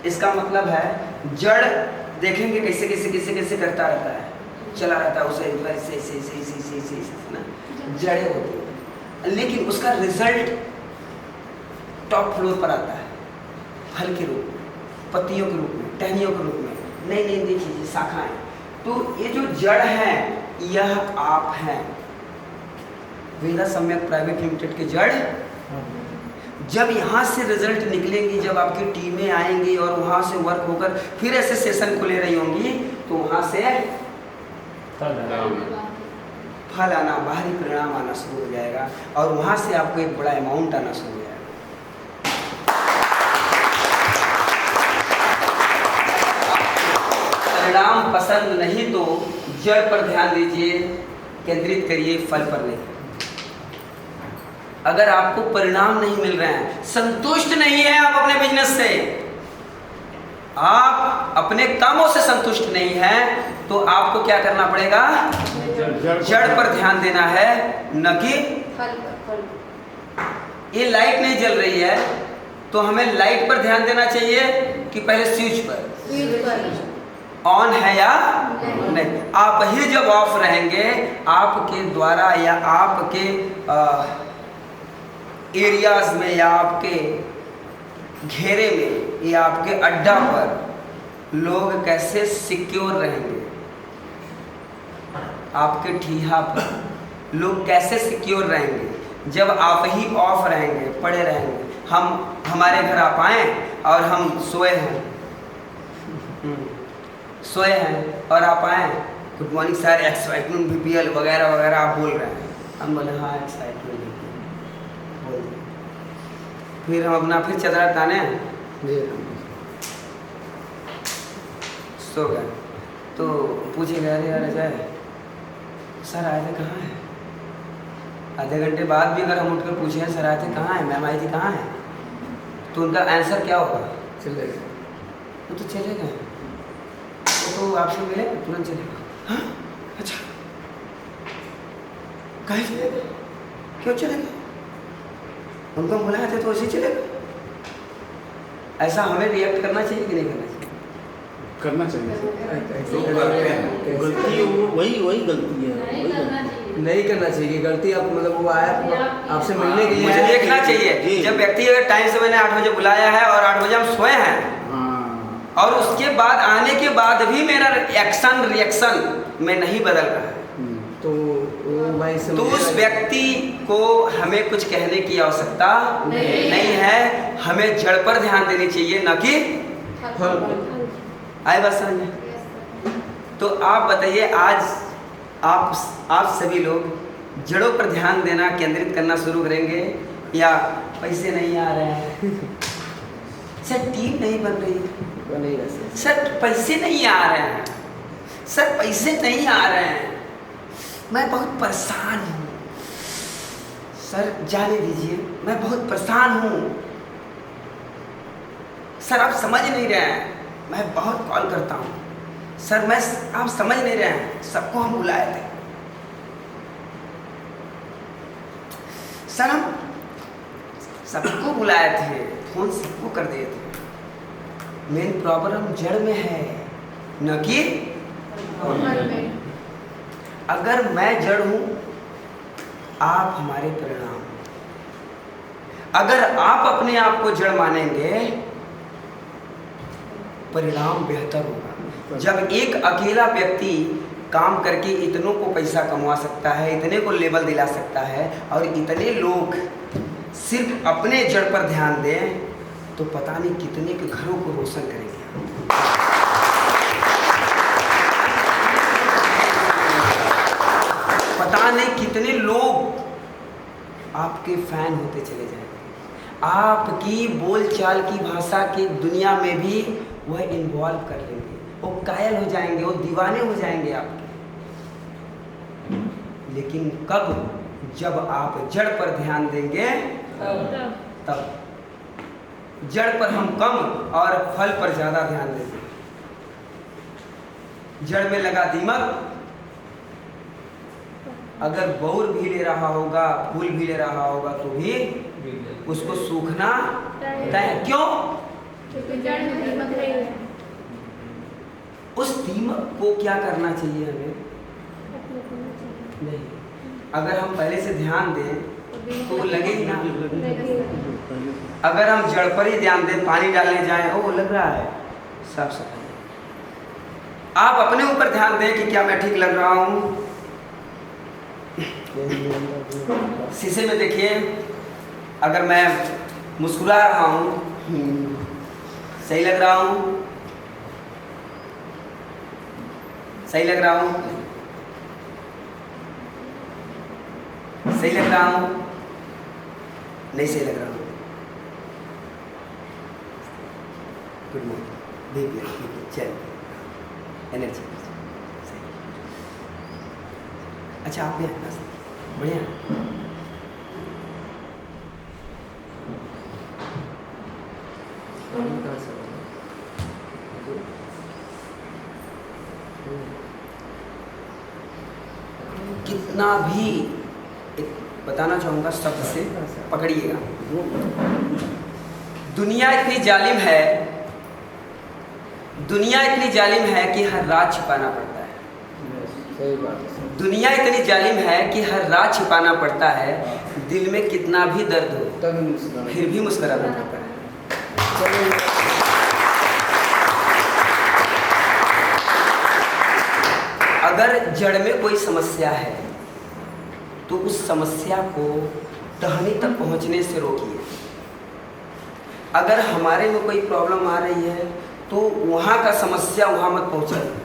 इसका मतलब है जड़ देखेंगे कैसे कैसे कैसे कैसे करता रहता है, चला रहता है उसे ना, जड़ें होती है, लेकिन उसका रिजल्ट टॉप फ्लोर पर आता है, फल के रूप में, पत्तियों के रूप में, टहनियों के रूप में, नई नई नई चीजें, शाखाएं। तो ये जो जड़ है यह आप हैं, वेदा सम्यक प्राइवेट लिमिटेड के जड़। जब यहाँ से रिजल्ट निकलेंगी, जब आपकी टीमें आएंगी और वहाँ से वर्क होकर फिर ऐसे सेशन खुले रही होंगी, तो वहाँ से फल आना, बाहरी परिणाम आना शुरू हो जाएगा और वहाँ से आपको एक बड़ा अमाउंट आना शुरू हो जाएगा। परिणाम पसंद नहीं तो जड़ पर ध्यान दीजिए, केंद्रित करिए, फल पर नहीं। अगर आपको परिणाम नहीं मिल रहे हैं, संतुष्ट नहीं है आप अपने बिजनेस से, आप अपने कामों से संतुष्ट नहीं है, तो आपको क्या करना पड़ेगा? जड़ पर ध्यान देना है, न कि फल पर। ये लाइट नहीं जल रही है तो हमें लाइट पर ध्यान देना चाहिए कि पहले स्विच पर ऑन है या नहीं। आप ही जब ऑफ रहेंगे, आपके द्वारा या आपके एरियाज में या आपके घेरे में या आपके अड्डा पर लोग कैसे सिक्योर रहेंगे, आपके ठीहा पर लोग कैसे सिक्योर रहेंगे जब आप ही ऑफ रहेंगे, पड़े रहेंगे। हमारे घर आप आए और हम सोए हैं और आप आए, good morning sir, excitement BPL वगैरह वगैरह आप बोल रहे हैं, हम बोले हाँ एक्साइटमेंट बोल दिए, फिर हम अपना फिर चदरा ताने सो गए। तो पूछे गए, अरे यार अजय सर आए थे कहाँ हैं? आधे घंटे बाद भी अगर हम उठकर पूछे सर आए थे कहाँ है, मैम आई थी कहाँ है, तो उनका आंसर क्या होगा? चले गए। वो तो चले गए, तो आपसे मिले तुरंत चले गए। हाँ अच्छा, कहीं चले गए? क्यों चले गए? उनको बुलाए थे तो ऐसे चले गए। ऐसा हमें रिएक्ट करना चाहिए कि नहीं करना चाहिए? करना चाहिए। गलती वही गलती है, नहीं करना चाहिए गलती। आप मतलब वो आया आपसे मिलने के लिए, मुझे देखना चाहिए जब व्यक्ति अगर टाइम से मैंने 8 बजे बुलाया है और 8 बजे हम सोए हैं और उसके बाद आने के बाद भी मेरा रिएक्शन में नहीं बदल रहा है, तो उस व्यक्ति को हमें कुछ कहने की आवश्यकता नहीं है। हमें जड़ पर ध्यान देनी चाहिए, न कि आए बात समझ में? तो आप बताइए, आज आप सभी लोग जड़ों पर ध्यान देना, केंद्रित करना शुरू करेंगे या पैसे नहीं आ रहे हैं? सर टीम नहीं बन रही है, सर पैसे नहीं आ रहे हैं, सर पैसे नहीं आ रहे हैं, मैं बहुत परेशान हूँ, सर जाने दीजिए मैं बहुत परेशान हूँ, सर आप समझ नहीं रहे हैं, मैं बहुत कॉल करता हूँ, सर आप समझ नहीं रहे हैं, सबको हम बुलाए थे, सर हम सबको बुलाए थे, फोन सबको कर दिए थे। मेन प्रॉब्लम जड़ में है, न कि अगर मैं जड़ हूं, आप हमारे परिणाम। अगर आप अपने आप को जड़ मानेंगे, परिणाम बेहतर होगा। जब एक अकेला व्यक्ति काम करके इतनों को पैसा कमा सकता है, इतने को लेवल दिला सकता है और इतने लोग सिर्फ अपने जड़ पर ध्यान दें, तो पता नहीं कितने के घरों को रोशन करेंगे। पता नहीं कितने लोग आपके फैन होते चले जाएंगे, आपकी बोलचाल की भाषा की दुनिया में भी वह इन्वॉल्व कर लेंगे, वो कायल हो जाएंगे, वो दीवाने हो जाएंगे आपके। लेकिन कब? जब आप जड़ पर ध्यान देंगे तब। जड़ पर हम कम और फल पर ज्यादा ध्यान देंगे। जड़ में लगा दीमक, अगर बौर भी ले रहा होगा, फूल भी ले रहा होगा, तो भी उसको सूखना तय। क्यों? उस दीमक को क्या करना चाहिए हमें? नहीं, अगर हम पहले से ध्यान दें तो वो लगे ही ना। अगर हम जड़ पर ही ध्यान दें, पानी डालने जाएं, वो लग रहा है साफ सफाई। आप अपने ऊपर ध्यान दें कि क्या मैं ठीक लग रहा हूँ। शीशे में देखिए, अगर मैं मुस्कुरा रहा हूँ, सही लग रहा हूँ, सही लग रहा हूँ, सही लग रहा हूँ, नहीं सही लग रहा हूँ। गुड मॉर्निंग, चल एनर्जी। अच्छा, आप भी बढ़िया। कितना भी एक बताना चाहूँगा शब्द से पकड़िएगा। दुनिया इतनी जालिम है, दुनिया इतनी जालिम है कि हर रात छिपाना पड़ता है। सही बात है। दुनिया इतनी जालिम है कि हर रात छिपाना पड़ता है। दिल में कितना भी दर्द हो फिर भी मुस्कुराना पड़ता है। अगर जड़ में कोई समस्या है तो उस समस्या को टहनी तक पहुंचने से रोकिए। अगर हमारे में कोई प्रॉब्लम आ रही है तो वहाँ का समस्या वहाँ मत पहुँचाइए।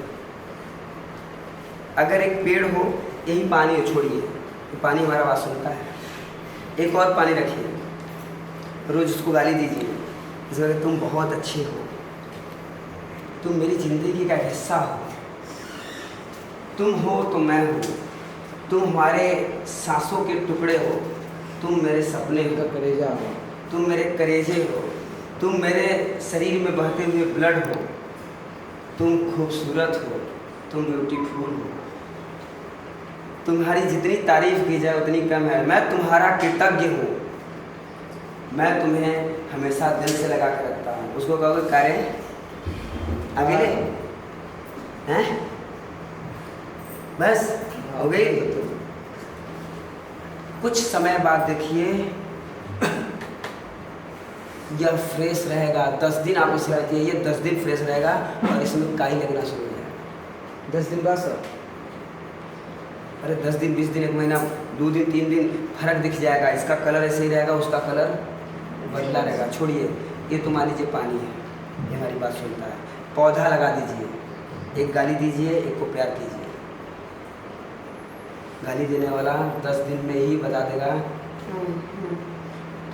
अगर एक पेड़ हो, यही पानी छोड़िए, तो पानी हमारा बात सुनता है। एक और पानी रखिए, रोज़ उसको गाली दीजिए, इसका कि तुम बहुत अच्छे हो, तुम मेरी ज़िंदगी का हिस्सा हो, तुम हो तो मैं हूँ, तुम हमारे सांसों के टुकड़े हो, तुम मेरे सपने हो, करेजा हो, तुम मेरे करेजे हो, तुम मेरे शरीर में बहते हुए ब्लड हो, तुम खूबसूरत हो, तुम ब्यूटीफुल हो। तुम्हारी जितनी तारीफ की जाए उतनी कम है। मैं तुम्हारा कृतज्ञ हूँ, मैं तुम्हें हमेशा दिल से लगा कर रखता हूँ। उसको कहोगे करें अगले हैं, बस हो गई। कुछ समय बाद देखिए यह फ्रेश रहेगा। 10 दिन आप इसे रखिए, ये 10 दिन फ्रेश रहेगा और इसमें काई लगना शुरू हो जाएगा। 10 दिन बाद सर? अरे 10 दिन, 20 दिन, 1 महीना, 2 दिन, 3 दिन फर्क दिख जाएगा। इसका कलर ऐसे ही रहेगा, उसका कलर बदला रहेगा। छोड़िए, ये तो मान लीजिए पानी है, ये हमारी बात सुनता है। पौधा लगा दीजिए, एक गाली दीजिए, एक को प्यार कीजिए। गाली देने वाला 10 दिन में ही बता देगा।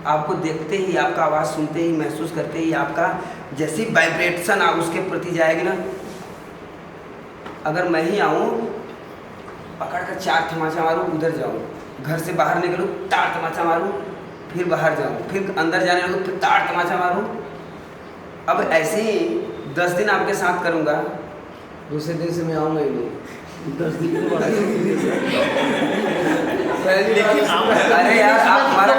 आपको देखते ही, आपका आवाज़ सुनते ही, महसूस करते ही आपका जैसी वाइब्रेशन आप उसके प्रति जाएगी ना। अगर मैं ही आऊँ, पकड़ कर 4 तमाचा मारूँ, उधर जाऊँ, घर से बाहर निकलूँ, 4 तमाचा मारूँ, फिर बाहर जाऊँ, फिर अंदर जाने लगूँ, फिर 4 तमाचा मारूँ। अब ऐसे ही 10 दिन आपके साथ करूँगा, दूसरे दिन से मैं आऊँगा ही नहीं। 10 दिन के बाद पहली बार अरे यार, आप हमारा